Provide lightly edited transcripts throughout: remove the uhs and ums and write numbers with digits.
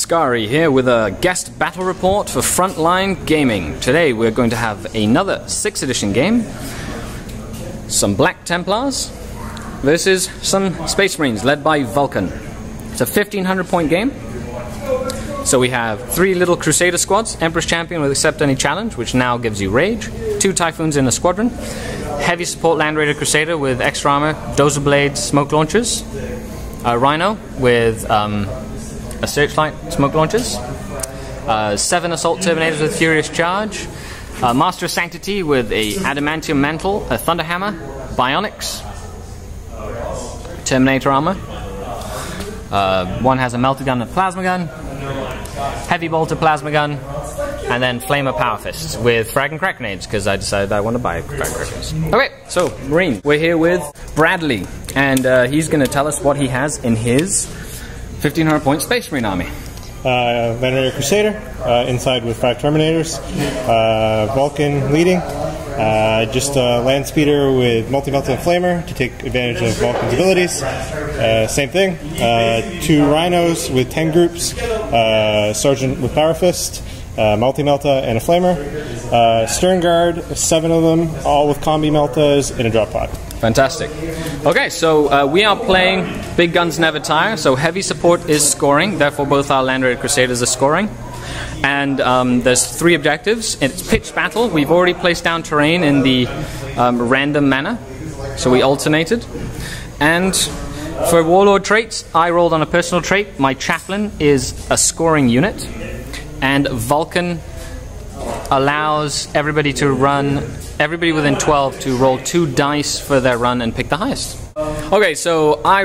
Skari here with a guest battle report for Frontline Gaming. Today we're going to have another 6th edition game. Some Black Templars versus some Space Marines led by Vulcan. It's a 1500 point game. So we have 3 little Crusader squads, Emperor's Champion will accept any challenge, which now gives you Rage, 2 Typhoons in a squadron, heavy support Land Raider Crusader with extra armor, Dozer Blades, smoke launchers, a Rhino with a Searchlight, smoke launchers, 7 Assault Terminators with Furious Charge, Master of Sanctity with a Adamantium Mantle, a Thunderhammer, Bionics, Terminator armor, one has a melter gun and a plasma gun, heavy bolter plasma gun, and then flamer power fists with frag and crack grenades because I decided I want to buy frag and crack grenades. Okay, so Marine, we're here with Bradley, and he's going to tell us what he has in his 1500 point Space Marine army. Land Raider Crusader, inside with 5 Terminators, Vulcan leading, just a Land Speeder with Multi-Melta and Flamer to take advantage of Vulcan's abilities. Same thing, 2 Rhinos with 10 groups, Sergeant with Power Fist, Multi-Melta and a Flamer, Stern Guard, 7 of them, all with Combi Meltas in a drop pod. Fantastic. Okay, so we are playing Big Guns Never Tire, so heavy support is scoring, therefore both our Land Raider Crusaders are scoring. And there's 3 objectives. It's pitched battle. We've already placed down terrain in the random manner, so we alternated. And for Warlord traits, I rolled on a personal trait. My Chaplain is a scoring unit, and Vulcan allows everybody to run, everybody within 12 to roll 2 dice for their run and pick the highest. Okay, so I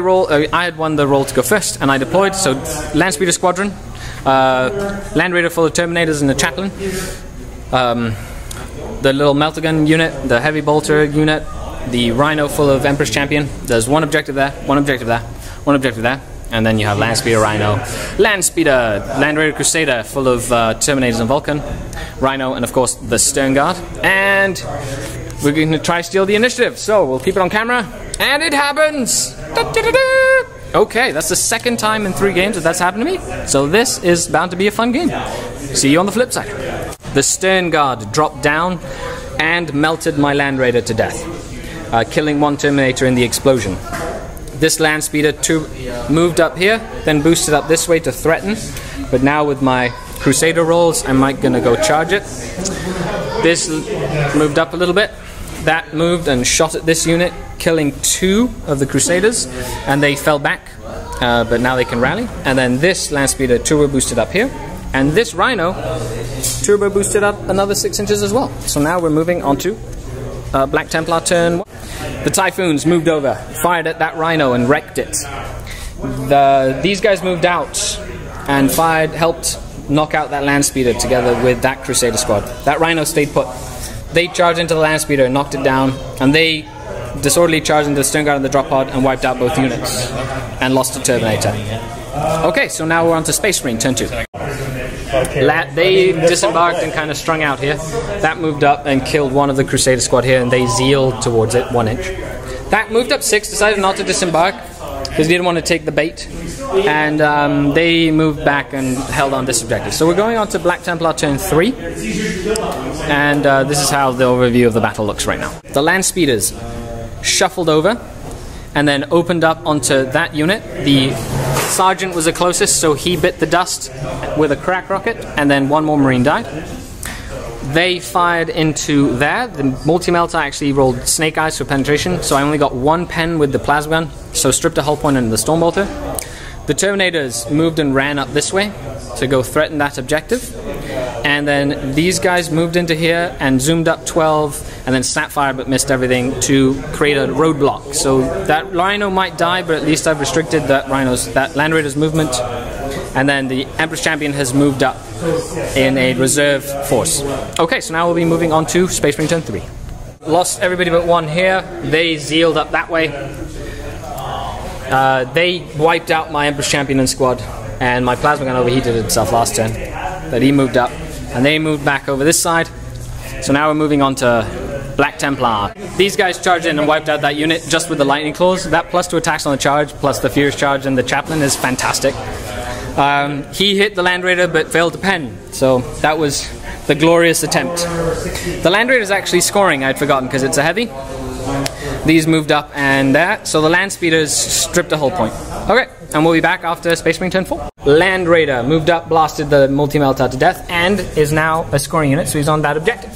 had won the roll to go first, and I deployed. So Land Speeder Squadron, Land Raider full of Terminators and the Chaplain, the little Melter Gun unit, the Heavy Bolter unit, the Rhino full of Emperor's Champion. There's 1 objective there, 1 objective there, 1 objective there. And then you have Land Speeder Rhino, Land Speeder, Land Raider Crusader full of Terminators and Vulcan, Rhino, and of course the Stern Guard. And we're going to try steal the initiative. So we'll keep it on camera, and it happens! Okay, that's the 2nd time in 3 games that that's happened to me. So this is bound to be a fun game. See you on the flip side. The Stern Guard dropped down and melted my Land Raider to death, killing 1 Terminator in the explosion. This Land Speeder moved up here, then boosted up this way to threaten, but now with my Crusader rolls, I'm gonna go charge it. This moved up a little bit, that moved and shot at this unit, killing 2 of the Crusaders, and they fell back, but now they can rally. And then this Land Speeder turbo boosted up here, and this Rhino turbo boosted up another 6 inches as well. So now we're moving on to Black Templar turn 1. The Typhoons moved over, fired at that Rhino and wrecked it. These guys moved out and helped knock out that Land Speeder together with that Crusader squad. That Rhino stayed put. They charged into the Land Speeder, knocked it down, and they disorderly charged into the Stern Guard and the drop pod and wiped out both units and lost a Terminator. Okay, so now we're on to Space Marine turn 2. They disembarked and kind of strung out here. That moved up and killed 1 of the Crusader squad here, and they zealed towards it 1 inch. That moved up 6, decided not to disembark because he didn't want to take the bait, and they moved back and held on this objective. So we're going on to Black Templar turn 3, and this is how the overview of the battle looks right now. The Land Speeders shuffled over and then opened up onto that unit. The Sergeant was the closest, so he bit the dust with a crack rocket, and then 1 more Marine died. They fired into there. The Multi-Melta actually rolled Snake Eyes for penetration, so I only got 1 pen with the plasma gun, so stripped a hull point into the Stormbolter. The Terminators moved and ran up this way to go threaten that objective, and then these guys moved into here and zoomed up 12 and then snapfired but missed everything to create a roadblock. So that Rhino might die, but at least I've restricted that Land Raider's movement. And then the Emperor's Champion has moved up in a reserve force. Okay, so now we'll be moving on to Space Marine turn 3. Lost everybody but 1 here. They zealed up that way. They wiped out my Emperor's Champion and squad, and my plasma gun overheated itself last turn. But he moved up, and they moved back over this side. So now we're moving on to Black Templar. These guys charged in and wiped out that unit just with the lightning claws. That +2 attacks on the charge, plus the fierce charge and the chaplain is fantastic. He hit the Land Raider but failed to pen, so that was the glorious attempt. The Land Raider is actually scoring, I'd forgotten, because it's a heavy. These moved up and that, so the Land Speeders stripped a whole point. Okay, and we'll be back after Space Marine turn 4. Land Raider moved up, blasted the multi-melter to death, and is now a scoring unit, so he's on that objective.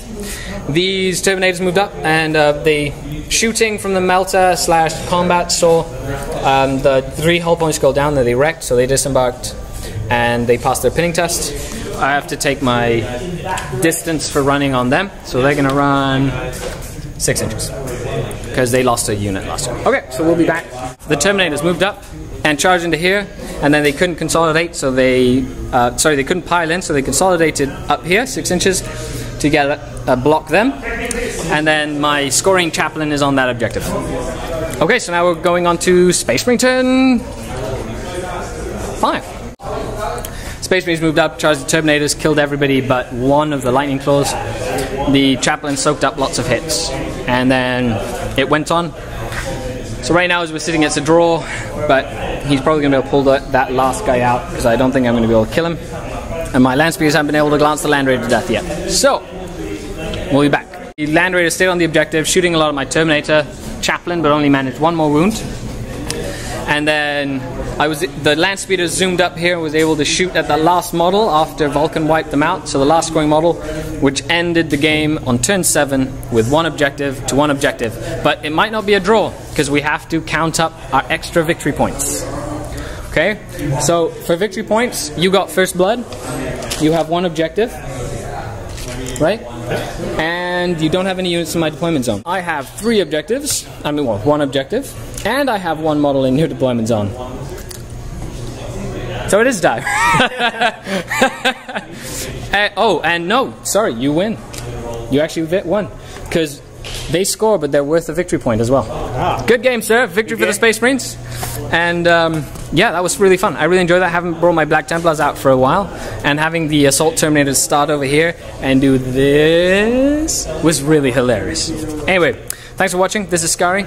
These Terminators moved up, and the shooting from the melter / combat saw the 3 hull points go down, they wrecked, so they disembarked, and they passed their pinning test. I have to take my distance for running on them, so they're going to run 6 inches. Because they lost a unit last time. Okay, so we'll be back. The Terminators moved up and charged into here, and then they couldn't consolidate, so they they couldn't pile in, so they consolidated up here 6 inches to get block them, and then my scoring chaplain is on that objective. Okay, so now we're going on to Space Marine turn 5. Space Marines moved up, charged the Terminators, killed everybody but one of the lightning claws. The chaplain soaked up lots of hits, and then it went on. So right now as we're sitting, it's a draw, but he's probably going to be able to pull that last guy out, because I don't think I'm going to be able to kill him. And my Land Speeders haven't been able to glance the Land Raider to death yet. So, we'll be back. The Land Raider stayed on the objective, shooting a lot of my Terminator chaplain, but only managed 1 more wound. And then the Land Speeder zoomed up here and was able to shoot at the last model after Vulcan wiped them out. So the last scoring model, which ended the game on turn 7 with 1 objective to 1 objective. But it might not be a draw, because we have to count up our extra victory points. Okay, so for victory points, you got first blood, you have 1 objective, right? And you don't have any units in my deployment zone. I have 3 objectives, 1 objective, and I have 1 model in your deployment zone. So it is time. Oh, and no, sorry, you win. You actually won, because they score, but they're worth a victory point as well. Good game, sir. Victory for the Space Marines. And yeah, that was really fun. I really enjoyed that. I haven't brought my Black Templars out for a while, and having the Assault Terminators start over here and do this was really hilarious. Anyway, thanks for watching. This is Skari.